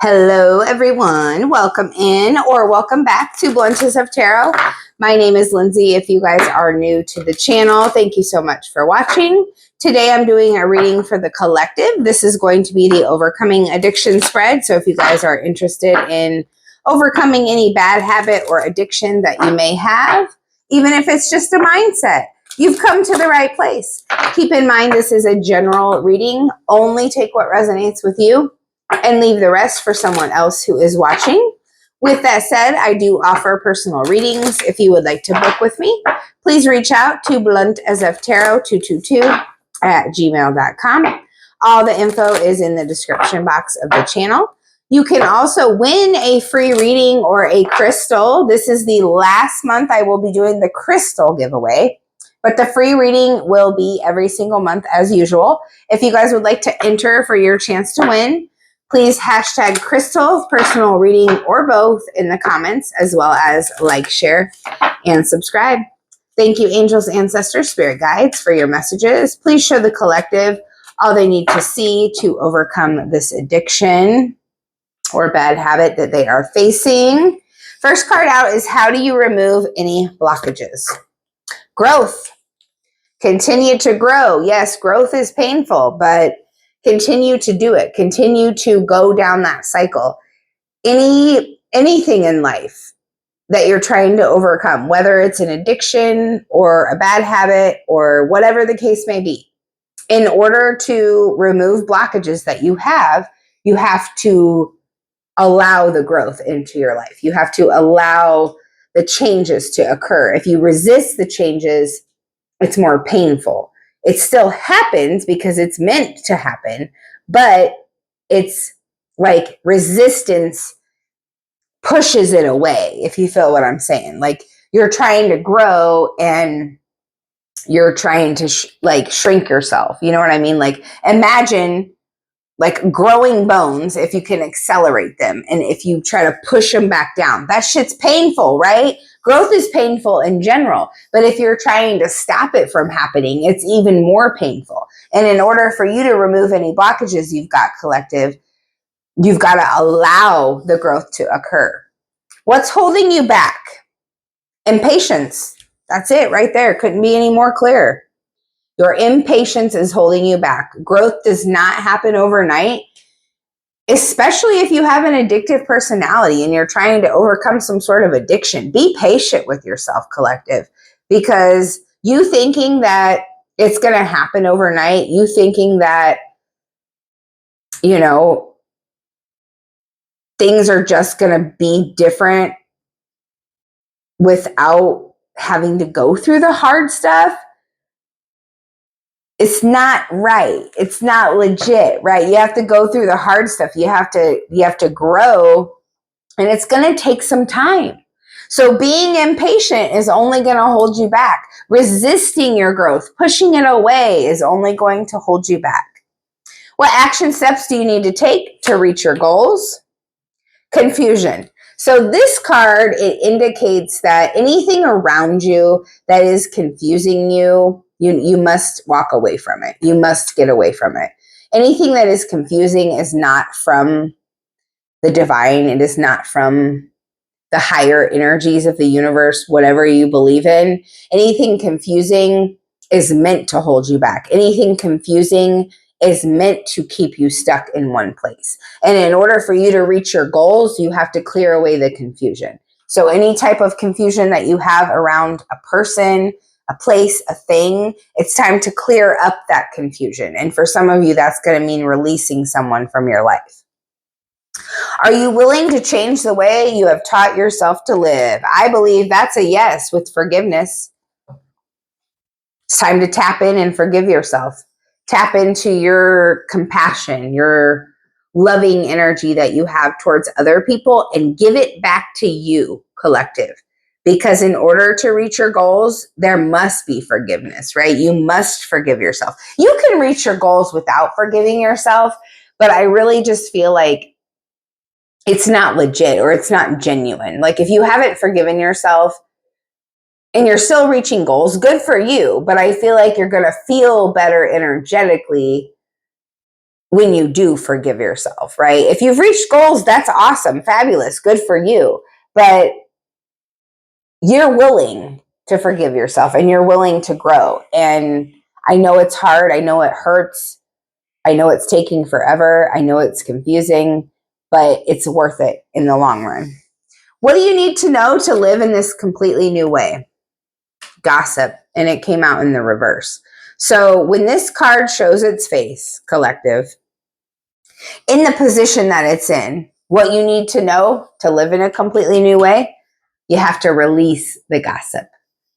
Hello, everyone. Welcome in or welcome back to Bluntest of Tarot. My name is Lindsay. If you guys are new to the channel, thank you so much for watching. Today, I'm doing a reading for the collective. This is going to be the Overcoming Addiction spread. So if you guys are interested in overcoming any bad habit or addiction that you may have, even if it's just a mindset, you've come to the right place. Keep in mind, this is a general reading. Only take what resonates with you and leave the rest for someone else who is watching. With that said, I do offer personal readings. If you would like to book with me, please reach out to bluntesoftarot222@gmail.com. All the info is in the description box of the channel. You can also win a free reading or a crystal. This is the last month I will be doing the crystal giveaway, but the free reading will be every single month as usual. If you guys would like to enter for your chance to win, please hashtag crystal, personal reading, or both in the comments, as well as like, share, and subscribe. Thank you, angels, ancestors, spirit guides, for your messages. Please show the collective all they need to see to overcome this addiction or bad habit that they are facing. First card out is, how do you remove any blockages? Growth. Continue to grow. Yes, growth is painful, but continue to do it. Continue to go down that cycle. Anything in life that you're trying to overcome, whether it's an addiction or a bad habit or whatever the case may be, in order to remove blockages that you have to allow the growth into your life. You have to allow the changes to occur. If you resist the changes, it's more painful. It still happens because it's meant to happen, but it's like resistance pushes it away, if you feel what I'm saying. Like, you're trying to grow and you're trying to shrink yourself. You know what I mean? Like, imagine like growing bones, if you can accelerate them, and if you try to push them back down, that shit's painful, right? Growth is painful in general, but if you're trying to stop it from happening, it's even more painful. And in order for you to remove any blockages you've got, collective, you've got to allow the growth to occur. What's holding you back? Impatience. That's it right there. Couldn't be any more clear. Your impatience is holding you back. Growth does not happen overnight, especially if you have an addictive personality and you're trying to overcome some sort of addiction. Be patient with yourself, collective, because you thinking that it's going to happen overnight, you thinking that, things are just going to be different without having to go through the hard stuff, it's not right. It's not legit, right? You have to go through the hard stuff. You have to grow, and it's going to take some time. So being impatient is only going to hold you back. Resisting your growth, pushing it away, is only going to hold you back. What action steps do you need to take to reach your goals? Confusion. So this card, it indicates that anything around you that is confusing you, you must walk away from it. You must get away from it. Anything that is confusing is not from the divine. It is not from the higher energies of the universe, whatever you believe in. Anything confusing is meant to hold you back. Anything confusing is meant to keep you stuck in one place. And in order for you to reach your goals, you have to clear away the confusion. So any type of confusion that you have around a person, a place, a thing, it's time to clear up that confusion. And for some of you, that's going to mean releasing someone from your life. Are you willing to change the way you have taught yourself to live? I believe that's a yes with forgiveness. It's time to tap in and forgive yourself. Tap into your compassion, your loving energy that you have towards other people, and give it back to you, collective. Because in order to reach your goals, there must be forgiveness, right? You must forgive yourself. You can reach your goals without forgiving yourself, but I really just feel like it's not legit or it's not genuine. Like, if you haven't forgiven yourself and you're still reaching goals, good for you. But I feel like you're going to feel better energetically when you do forgive yourself, right? If you've reached goals, that's awesome, fabulous, good for you. But you're willing to forgive yourself and you're willing to grow. And I know it's hard. I know it hurts. I know it's taking forever. I know it's confusing, but it's worth it in the long run. What do you need to know to live in this completely new way? Gossip. And it came out in the reverse. So when this card shows its face, collective, in the position that it's in, what you need to know to live in a completely new way, you have to release the gossip.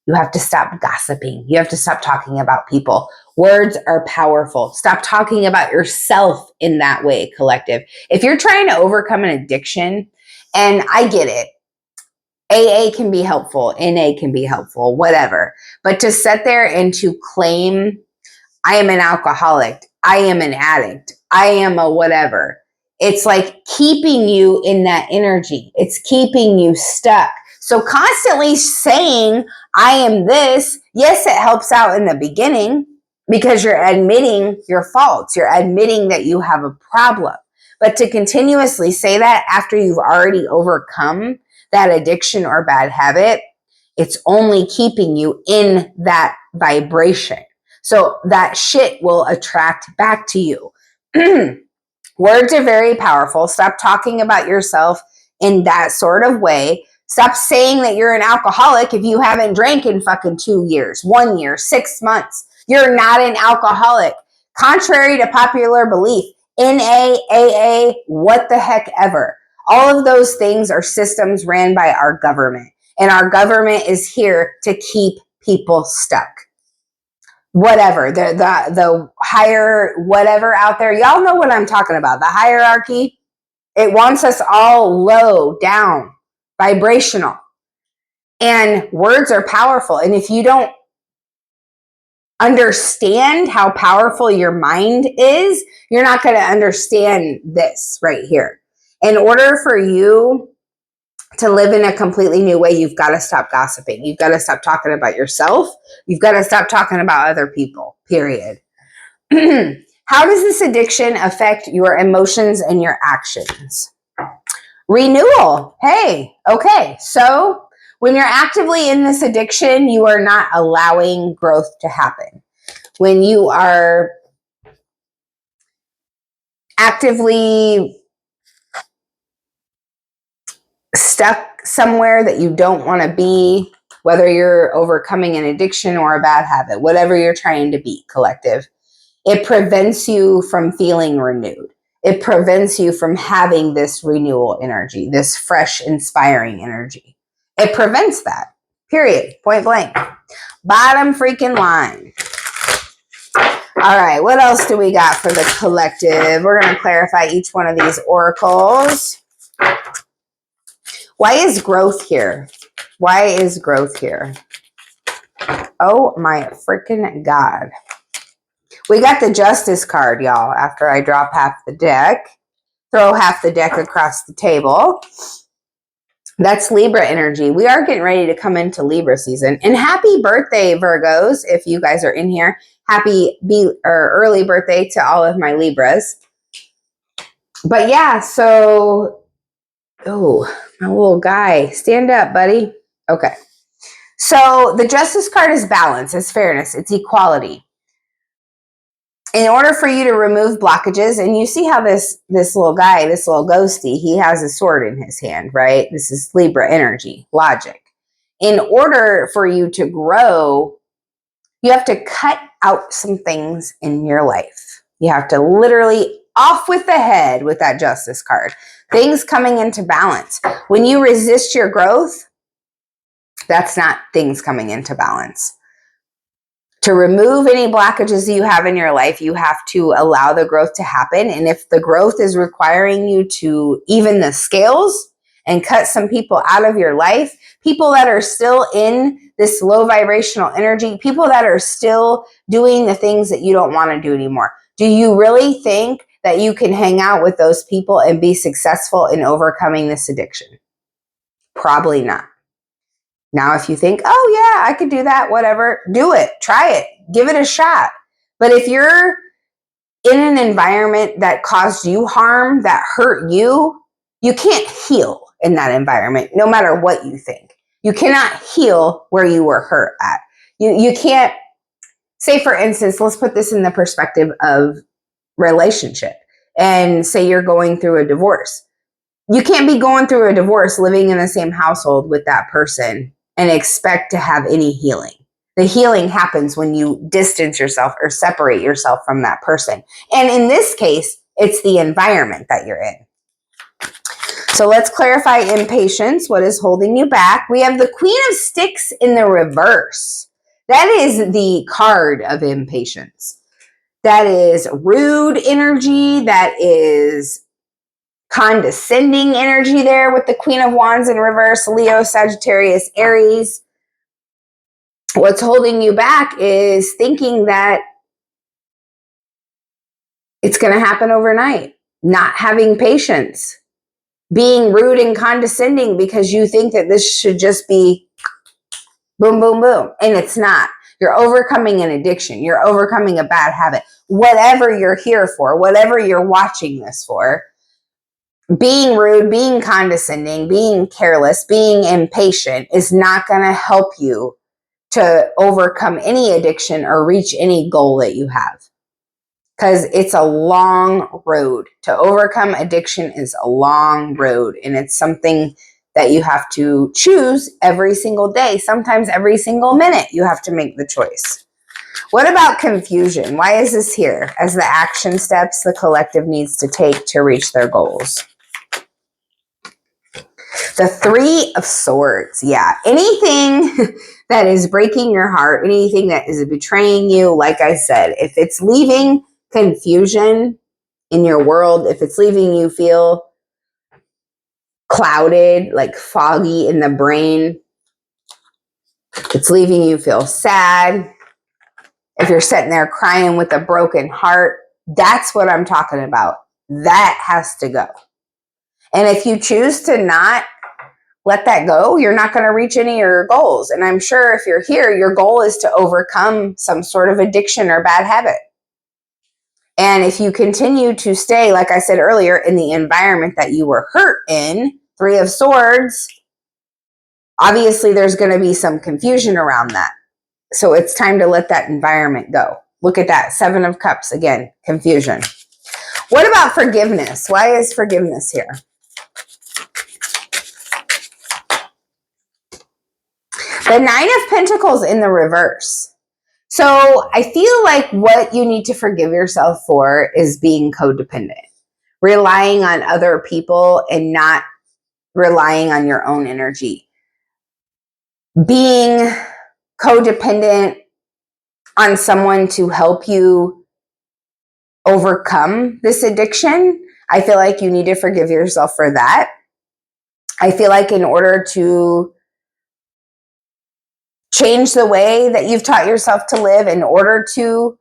You have to stop gossiping. You have to stop talking about people. Words are powerful. Stop talking about yourself in that way, collective. If you're trying to overcome an addiction, and I get it, AA can be helpful, NA can be helpful, whatever. But to sit there and to claim, I am an alcoholic, I am an addict, I am a whatever, it's like keeping you in that energy. It's keeping you stuck. So constantly saying, I am this, yes, it helps out in the beginning because you're admitting your faults. You're admitting that you have a problem. But to continuously say that after you've already overcome that addiction or bad habit, it's only keeping you in that vibration. So that shit will attract back to you. Words are very powerful. Stop talking about yourself in that sort of way. Stop saying that you're an alcoholic if you haven't drank in fucking 2 years, 1 year, 6 months. You're not an alcoholic. Contrary to popular belief, NA, AA, what the heck ever. All of those things are systems ran by our government. And our government is here to keep people stuck. Whatever, the higher whatever out there, y'all know what I'm talking about. The hierarchy, it wants us all low, down, vibrational. And words are powerful. And if you don't understand how powerful your mind is, you're not going to understand this right here. In order for you to live in a completely new way, you've got to stop gossiping. You've got to stop talking about yourself. You've got to stop talking about other people, period. How does this addiction affect your emotions and your actions? Renewal. Hey, okay. So when you're actively in this addiction, you are not allowing growth to happen. When you are actively stuck somewhere that you don't want to be, whether you're overcoming an addiction or a bad habit, whatever you're trying to be, collective, it prevents you from feeling renewed. It prevents you from having this renewal energy, this fresh, inspiring energy. It prevents that, period, point blank. Bottom freaking line. All right, what else do we got for the collective? We're going to clarify each one of these oracles. Why is growth here? Why is growth here? Oh my freaking God. We got the Justice card, y'all, after I drop half the deck. Throw half the deck across the table. That's Libra energy. We are getting ready to come into Libra season. And happy birthday, Virgos, if you guys are in here. Happy early birthday to all of my Libras. But yeah, so, oh, my little guy. Stand up, buddy. Okay. So the Justice card is balance, it's fairness, it's equality. In order for you to remove blockages, and you see how this little guy, this little ghosty, he has a sword in his hand, right? This is Libra energy, logic. In order for you to grow, you have to cut out some things in your life. You have to literally off with the head with that Justice card. Things coming into balance. When you resist your growth, that's not things coming into balance. To remove any blockages you have in your life, you have to allow the growth to happen. And if the growth is requiring you to even the scales and cut some people out of your life, people that are still in this low vibrational energy, people that are still doing the things that you don't want to do anymore, do you really think that you can hang out with those people and be successful in overcoming this addiction? Probably not. Now, if you think, oh yeah, I could do that, whatever, do it, try it, give it a shot. But if you're in an environment that caused you harm, that hurt you, you can't heal in that environment, no matter what you think. You cannot heal where you were hurt at. You can't, say for instance, let's put this in the perspective of relationship, and say you're going through a divorce. You can't be going through a divorce living in the same household with that person and expect to have any healing. The healing happens when you distance yourself or separate yourself from that person. And in this case, it's the environment that you're in. So let's clarify impatience. What is holding you back? We have the Queen of Sticks in the reverse. That is the card of impatience. That is rude energy. That is condescending energy there with the Queen of Wands in reverse, Leo, Sagittarius, Aries. What's holding you back is thinking that it's going to happen overnight, not having patience, being rude and condescending because you think that this should just be boom, boom, boom. And it's not. You're overcoming an addiction. You're overcoming a bad habit. Whatever you're here for, whatever you're watching this for, being rude, being condescending, being careless, being impatient is not going to help you to overcome any addiction or reach any goal that you have. Because it's a long road. To overcome addiction is a long road, and it's something that you have to choose every single day. Sometimes every single minute you have to make the choice. What about confusion? Why is this here as the action steps the collective needs to take to reach their goals? The Three of Swords. Yeah. Anything that is breaking your heart, anything that is betraying you, like I said, if it's leaving confusion in your world, if it's leaving you feel clouded, like foggy in the brain, it's leaving you feel sad, if you're sitting there crying with a broken heart, that's what I'm talking about. That has to go. And if you choose to not let that go, you're not going to reach any of your goals. And I'm sure if you're here, your goal is to overcome some sort of addiction or bad habit. And if you continue to stay, like I said earlier, in the environment that you were hurt in, Three of Swords, obviously there's going to be some confusion around that. So it's time to let that environment go. Look at that, Seven of Cups, again, confusion. What about forgiveness? Why is forgiveness here? The Nine of Pentacles in the reverse. So I feel like what you need to forgive yourself for is being codependent, relying on other people and not relying on your own energy. Being codependent on someone to help you overcome this addiction. I feel like you need to forgive yourself for that. I feel like in order to change the way that you've taught yourself to live, in order to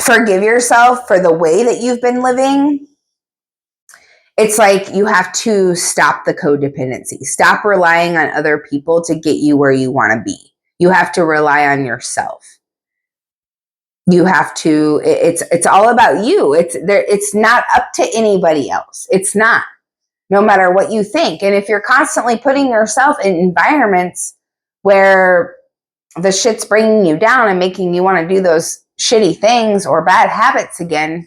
forgive yourself for the way that you've been living, it's like you have to stop the codependency. Stop relying on other people to get you where you want to be. You have to rely on yourself. You have to, it's all about you. It's not up to anybody else. It's not, no matter what you think. And if you're constantly putting yourself in environments where the shit's bringing you down and making you want to do those shitty things or bad habits again,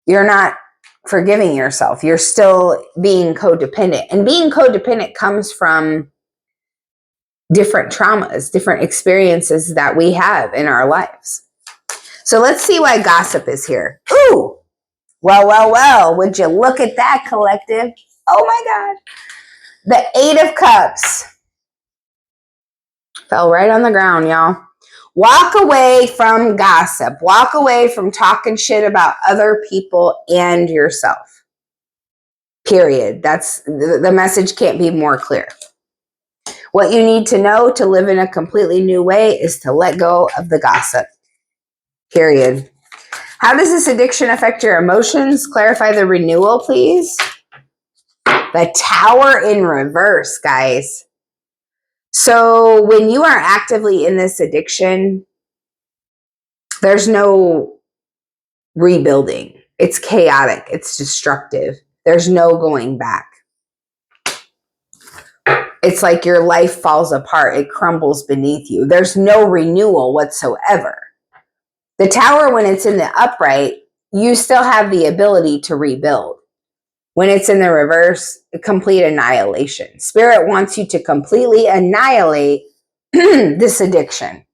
you're not forgiving yourself. You're still being codependent. And being codependent comes from different traumas, different experiences that we have in our lives. So let's see why gossip is here. Ooh, well, would you look at that, collective? Oh my God. The Eight of Cups. Fell right on the ground, y'all. Walk away from gossip. Walk away from talking shit about other people and yourself. Period. That's the message can't be more clear. What you need to know to live in a completely new way is to let go of the gossip. Period. How does this addiction affect your emotions? Clarify the renewal, please. The Tower in reverse, guys. So when you are actively in this addiction, there's no rebuilding. It's chaotic. It's destructive. There's no going back. It's like your life falls apart. It crumbles beneath you. There's no renewal whatsoever. The Tower, when it's in the upright, you still have the ability to rebuild. When it's in the reverse, complete annihilation. Spirit wants you to completely annihilate this addiction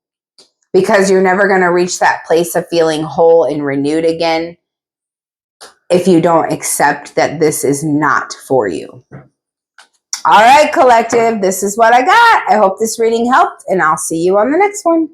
because you're never going to reach that place of feeling whole and renewed again if you don't accept that this is not for you. All right, collective, this is what I got. I hope this reading helped, and I'll see you on the next one.